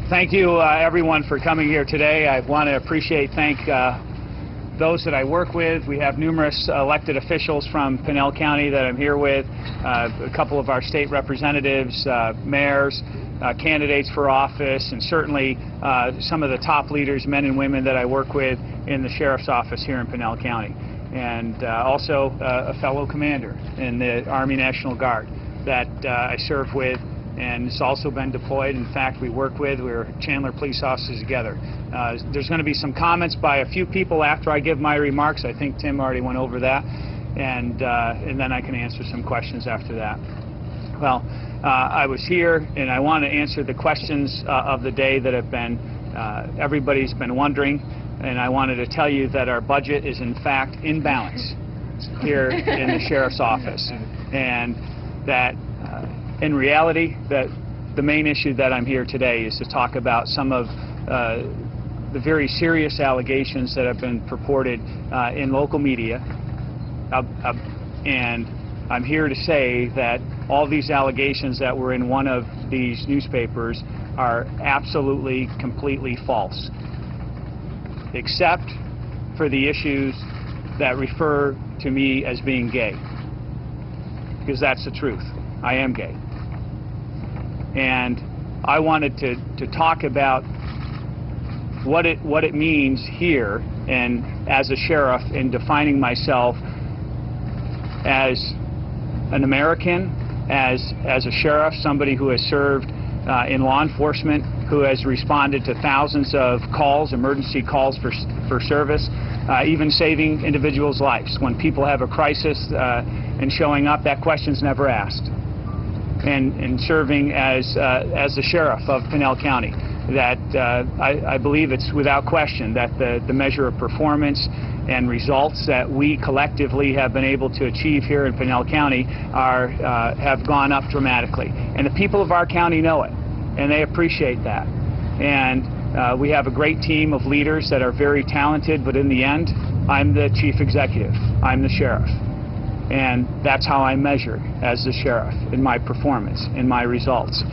Thank you, everyone, for coming here today. I want to thank those that I work with. We have numerous elected officials from Pinell County that I'm here with, a couple of our state representatives, mayors, candidates for office, and certainly some of the top leaders, men and women that I work with in the sheriff's office here in Pinell County, and also a fellow commander in the Army National Guard that I serve with and has also been deployed. In fact, we work with, we're Chandler police officers together. There's going to be some comments by a few people after I give my remarks. I think Tim already went over that, and then I can answer some questions after that. Well, I was here, and I want to answer the questions of the day that have been, everybody's been wondering, and I wanted to tell you that our budget is in fact in balance here in the sheriff's office, and that in reality, that the main issue that I'm here today is to talk about some of the very serious allegations that have been purported in local media, and I'm here to say that all these allegations that were in one of these newspapers are absolutely, completely false, except for the issues that refer to me as being gay, because that's the truth. I am gay. And I wanted to talk about what it means here and as a sheriff in defining myself as an American, as a sheriff, somebody who has served in law enforcement, who has responded to thousands of calls, emergency calls for service, even saving individuals' lives. When people have a crisis and showing up, that question's never asked. And serving as the sheriff of Pinell County, that I believe it's without question that the measure of performance and results that we collectively have been able to achieve here in Pinell County have gone up dramatically. And the people of our county know it, and they appreciate that. And we have a great team of leaders that are very talented, but in the end, I'm the chief executive. I'm the sheriff. And that's how I measure as the sheriff, in my performance, in my results.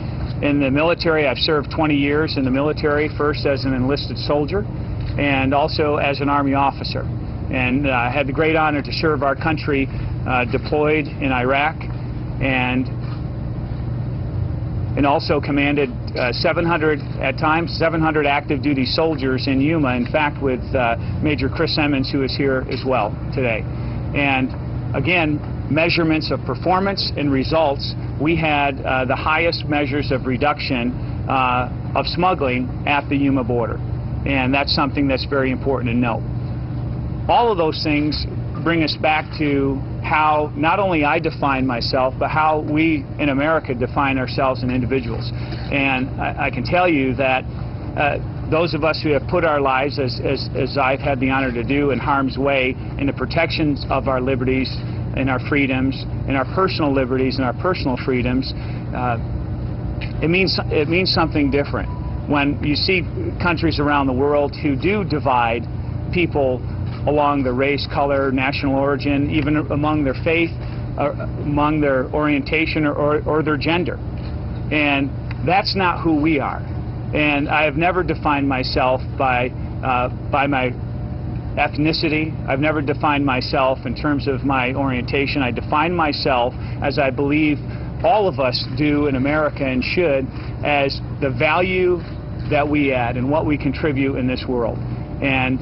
In the military, I've served 20 years in the military, first as an enlisted soldier and also as an Army officer. And I had the great honor to serve our country deployed in Iraq, and also commanded 700 active duty soldiers in Yuma, in fact with Major Chris Emmons, who is here as well today. And again, measurements of performance and results, we had the highest measures of reduction of smuggling at the Yuma border. And that's something that's very important to note. All of those things bring us back to how not only I define myself, but how we in America define ourselves as individuals. And I can tell you that those of us who have put our lives, as I've had the honor to do, in harm's way in the protections of our liberties and our freedoms, and our personal liberties and our personal freedoms, it means something different. When you see countries around the world who do divide people along their race, color, national origin, even among their faith, among their orientation or their gender. And that's not who we are. And I have never defined myself by my ethnicity. I've never defined myself in terms of my orientation. I define myself, as I believe all of us do in America and should, as the value that we add and what we contribute in this world. And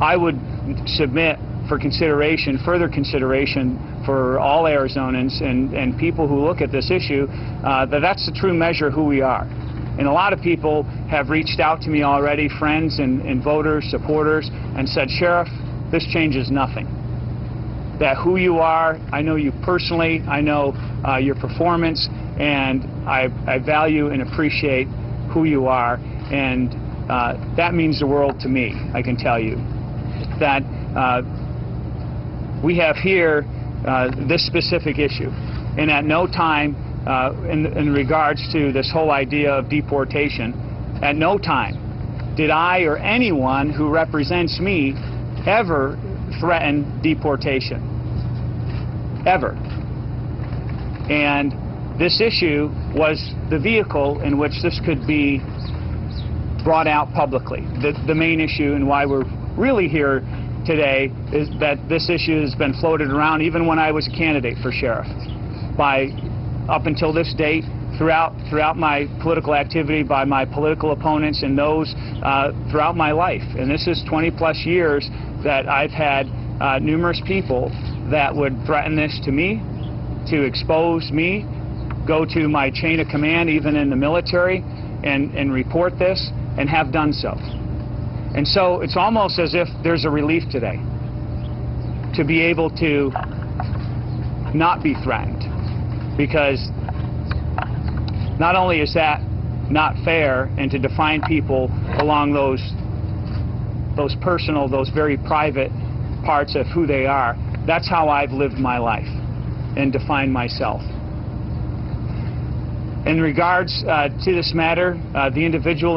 I would submit for consideration, further consideration for all Arizonans and people who look at this issue, that's the true measure of who we are. And a lot of people have reached out to me already, friends and voters, supporters, and said, Sheriff, this changes nothing. That who you are, I know you personally, I know your performance, and I value and appreciate who you are, and that means the world to me, I can tell you. That we have here this specific issue, and at no time in regards to this whole idea of deportation, at no time did I or anyone who represents me ever threaten deportation. Ever. And this issue was the vehicle in which this could be brought out publicly. The main issue and why we're really here today is that this issue has been floated around even when I was a candidate for sheriff. Up until this date, throughout my political activity, by my political opponents and those throughout my life. And this is 20+ years that I've had numerous people that would threaten this to me, to expose me, go to my chain of command, even in the military, and report this, and have done so. And so it's almost as if there's a relief today to be able to not be threatened, because not only is that not fair, and to define people along those personal, those very private parts of who they are, that's how I've lived my life and defined myself. In regards to this matter, the individual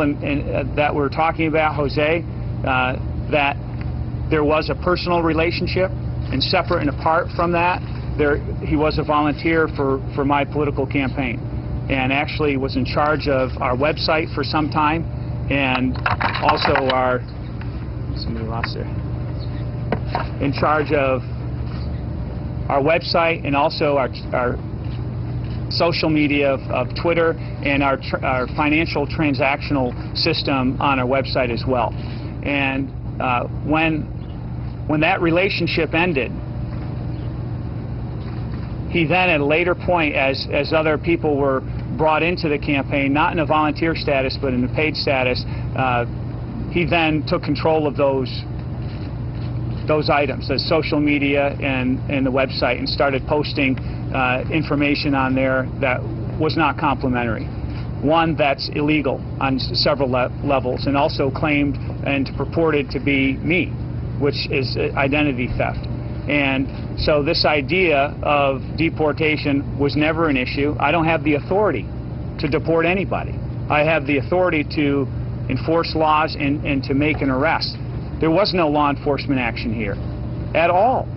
that we're talking about, Jose, that there was a personal relationship, and separate and apart from that, he was a volunteer for my political campaign, and actually was in charge of our website for some time, and also in charge of our website, and also our social media of Twitter, and our financial transactional system on our website as well. And when that relationship ended, he then, at a later point, as other people were brought into the campaign, not in a volunteer status but in a paid status, he then took control of those items, the social media and the website, and started posting information on there that was not complimentary. One that's illegal on several levels, and also claimed and purported to be me, which is identity theft. And so this idea of deportation was never an issue. I don't have the authority to deport anybody. I have the authority to enforce laws and to make an arrest. There was no law enforcement action here at all.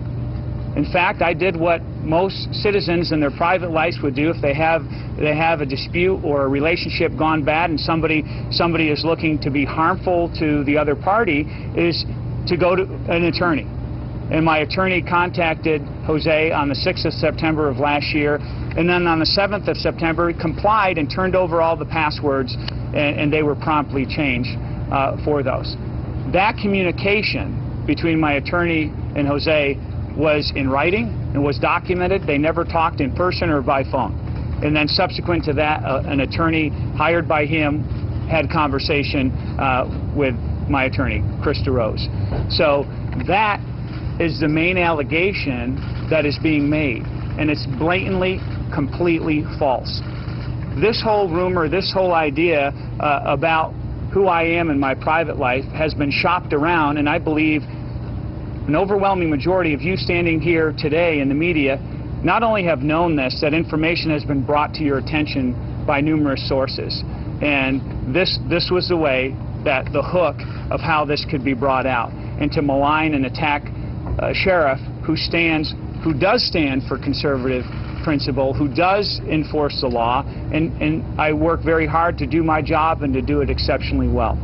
In fact, I did what most citizens in their private lives would do if they have a dispute or a relationship gone bad, and somebody is looking to be harmful to the other party, is to go to an attorney. And my attorney contacted Jose on the 6th of September of last year, and then on the 7th of September complied and turned over all the passwords, and they were promptly changed for those. That communication between my attorney and Jose was in writing and was documented. They never talked in person or by phone. And then subsequent to that, an attorney hired by him had conversation with my attorney, Chris DeRose. So that is the main allegation that is being made, and it's blatantly, completely false. This whole rumor, this whole idea about who I am in my private life has been shopped around, and I believe an overwhelming majority of you standing here today in the media not only have known this, that information has been brought to your attention by numerous sources. And this was the way, that the hook of how this could be brought out, and to malign and attack a sheriff who does stand for conservative principle, who does enforce the law, and I work very hard to do my job and to do it exceptionally well.